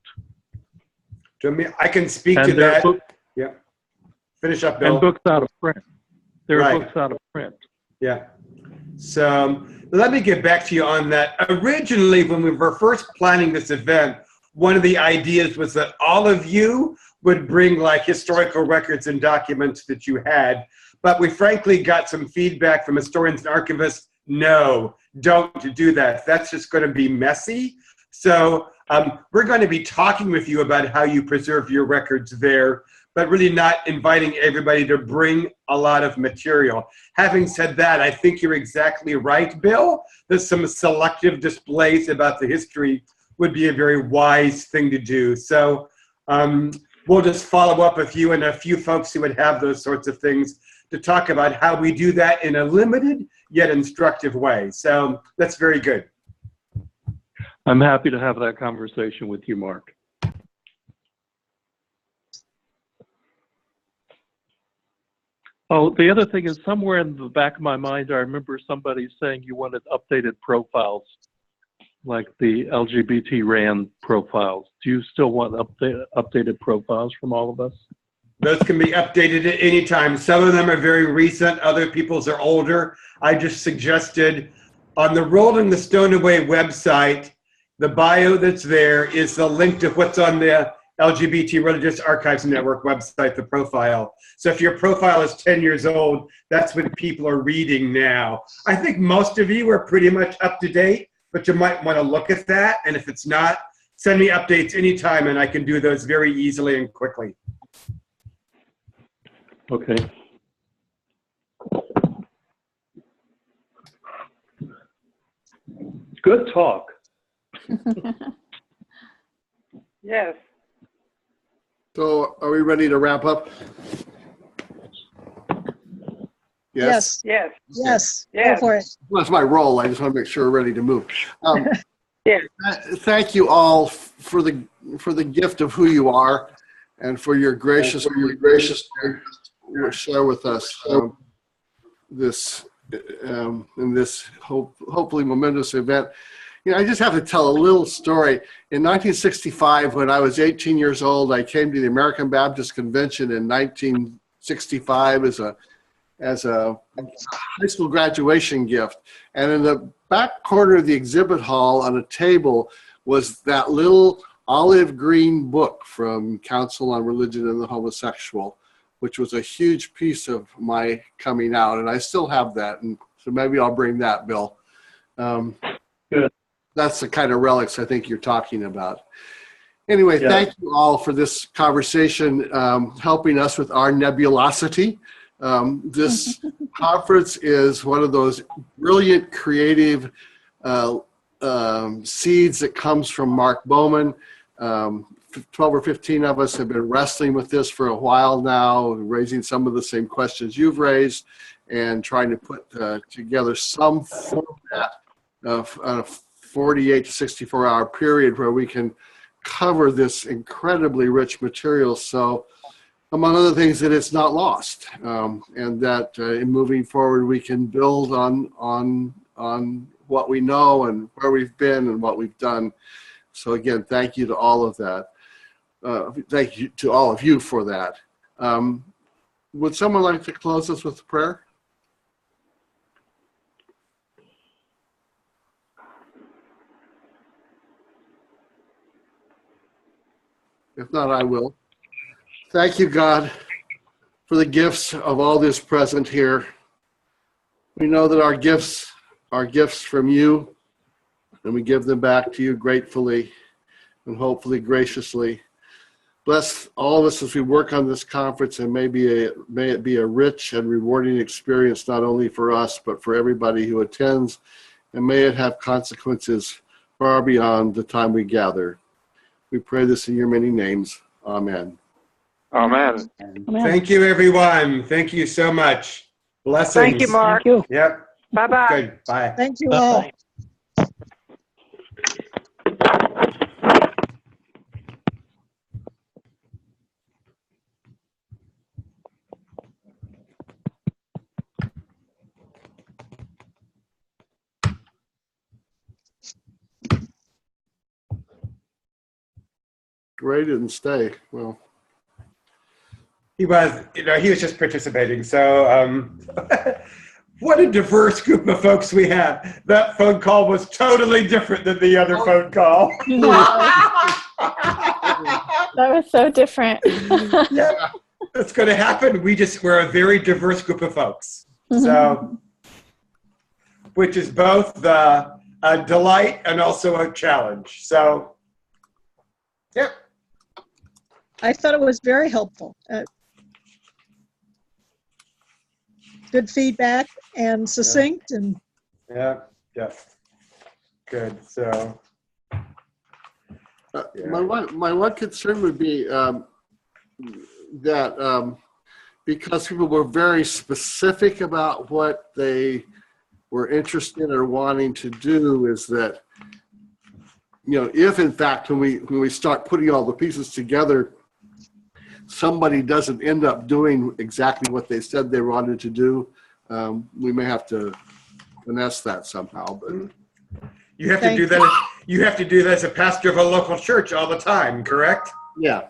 I can speak And to there are that. books, Yeah. Finish up, Bill. and books out of print. There are Right. books out of print. Yeah. So let me get back to you on that. Originally, when we were first planning this event, one of the ideas was that all of you would bring like historical records and documents that you had. But we frankly got some feedback from historians and archivists. No, don't do that. That's just going to be messy. So we're going to be talking with you about how you preserve your records there, but really not inviting everybody to bring a lot of material. Having said that, I think you're exactly right, Bill, that some selective displays about the history would be a very wise thing to do. So we'll just follow up with you and a few folks who would have those sorts of things to talk about how we do that in a limited yet instructive way. So that's very good. I'm happy to have that conversation with you, Mark. Oh, the other thing is, somewhere in the back of my mind, I remember somebody saying you wanted updated profiles, like the LGBT RAN profiles. Do you still want updated profiles from all of us? Those can be updated at any time. Some of them are very recent, other people's are older. I just suggested on the Rolling the Stone Away website, the bio that's there is the link to what's on the LGBT Religious Archives Network website, the profile. So if your profile is 10 years old, that's what people are reading now. I think most of you are pretty much up to date, but you might want to look at that. And if it's not, send me updates anytime and I can do those very easily and quickly. Okay. Good talk. Yes. So are we ready to wrap up? Yes. Yes. Yes. Yes. Go for it. Well, that's my role. I just want to make sure we're ready to move. Yeah. Thank you all for the gift of who you are, and for your gracious share with us this in this hopefully momentous event. You know, I just have to tell a little story. In 1965, when I was 18 years old, I came to the American Baptist Convention in 1965 as a high school graduation gift. And in the back corner of the exhibit hall on a table was that little olive green book from Council on Religion and the Homosexual, which was a huge piece of my coming out. And I still have that. And so maybe I'll bring that, Bill. Good. That's the kind of relics I think you're talking about. Anyway, Thank you all for this conversation, helping us with our nebulosity. This conference is one of those brilliant, creative seeds that comes from Mark Bowman. 12 or 15 of us have been wrestling with this for a while now, raising some of the same questions you've raised, and trying to put together some format of a 48 to 64 hour period where we can cover this incredibly rich material. So, among other things, that it's not lost, and that in moving forward we can build on what we know and where we've been and what we've done. So again, thank you to all of that. Thank you to all of you for that. Would someone like to close us with a prayer? If not, I will. Thank you, God, for the gifts of all this present here. We know that our gifts are gifts from you, and we give them back to you gratefully and hopefully graciously. Bless all of us as we work on this conference, and may it be a rich and rewarding experience, not only for us, but for everybody who attends, and may it have consequences far beyond the time we gather. We pray this in your many names. Amen. Amen. Thank you, everyone. Thank you so much. Blessings. Thank you, Mark. Thank you. Yep. Bye-bye. Good. Bye. Thank you all. Ray didn't stay. Well, He was just participating. So, what a diverse group of folks we had. That phone call was totally different than the other phone call. That was so different. Yeah, that's going to happen. We're a very diverse group of folks. So, which is both a delight and also a challenge. So, yeah. I thought it was very helpful. Good feedback and succinct and Yeah. Good. So, my one concern would be that because people were very specific about what they were interested or wanting to do, is that, you know, if in fact when we start putting all the pieces together, somebody doesn't end up doing exactly what they said they wanted to do, we may have to finesse that somehow. But you have to do that. You have to do that as a pastor of a local church all the time, correct? yeah.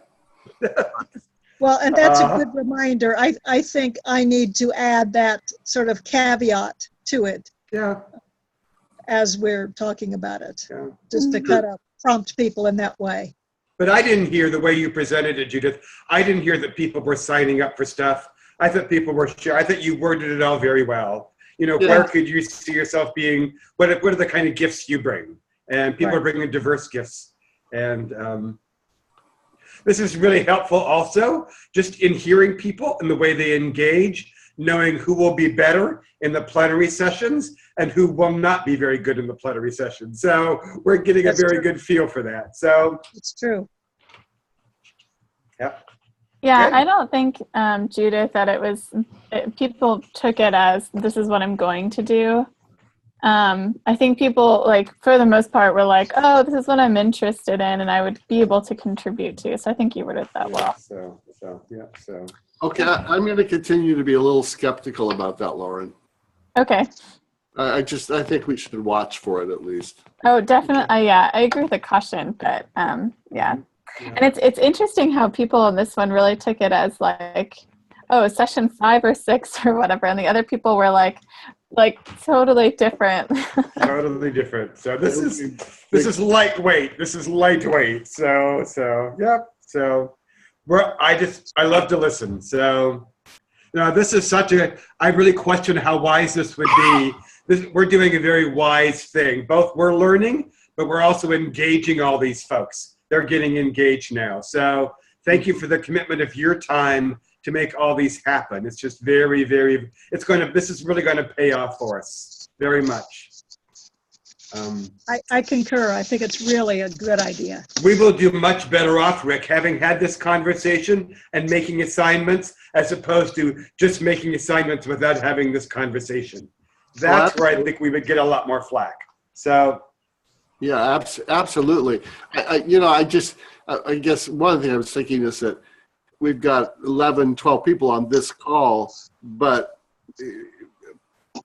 well, and that's a good reminder. I think I need to add that sort of caveat to it. Yeah. As we're talking about it, Yeah. just to kind of prompt people in that way. But I didn't hear the way you presented it, Judith. I didn't hear that people were signing up for stuff. I thought people were sure. I thought you worded it all very well. You know, where could you see yourself being? What are the kind of gifts you bring? And people are bringing diverse gifts. And this is really helpful also, just in hearing people and the way they engage, knowing who will be better in the plenary sessions and who will not be very good in the plenary sessions. So we're getting a very good feel for that. So it's true. Yep. Yeah, Good. I don't think, Judith, that people took it as this is what I'm going to do. I think people, like, for the most part, were like, oh, this is what I'm interested in and I would be able to contribute to. So I think you worded that well. So. Okay, I'm going to continue to be a little skeptical about that, Lauren. Okay. I think we should watch for it at least. Oh, definitely. Yeah, I agree with the caution, but yeah. And it's interesting how people on this one really took it as like, oh, session 5 or 6 or whatever, and the other people were like totally different. Totally different. So this is lightweight. This is lightweight. So yep. So I love to listen. So this is I really question how wise this would be. We're doing a very wise thing. Both we're learning, but we're also engaging all these folks. They're getting engaged now. So thank you for the commitment of your time to make all these happen. It's just very, very, this is really going to pay off for us very much. I concur. I think it's really a good idea. We will do much better off, Rick, having had this conversation and making assignments as opposed to just making assignments without having this conversation. That's where I think we would get a lot more flack. So. Yeah, absolutely. I guess one thing I was thinking is that we've got 11, 12 people on this call, but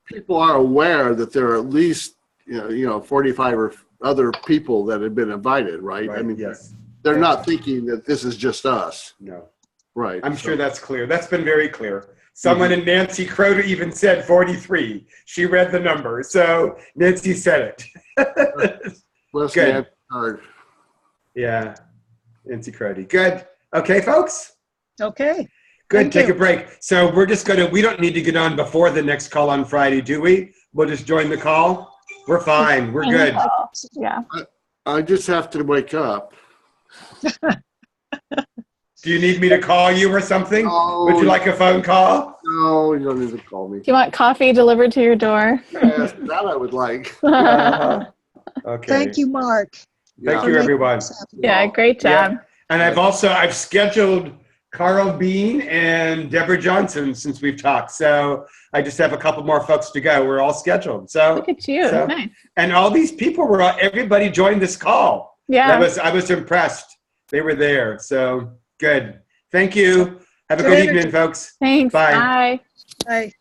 people are aware that there are at least 45 or other people that have been invited, right? I mean, yes. They're not thinking that this is just us. No. Right. I'm sure that's clear. That's been very clear. Someone in Nancy Croder even said 43. She read the number. So Nancy said it. Good. Yeah. Nancy Croder. Good. Okay, folks? Okay. Good. Take a break. So we're just we don't need to get on before the next call on Friday, do we? We'll just join the call. We're fine. We're good. Yeah. I just have to wake up. Do you need me to call you or something? No. Would you like a phone call? No, you don't need to call me. Do you want coffee delivered to your door? Yes, that I would like. Okay. Thank you, Mark. Thank you, everyone. Yeah, great job. Yeah. And I've scheduled Carl Bean and Deborah Johnson since we've talked. So I just have a couple more folks to go. We're all scheduled. So look at you. Nice. And all these people everybody joined this call. Yeah. I was impressed. They were there. So good. Thank you. Have a good evening, folks. Thanks. Bye. Bye. Bye.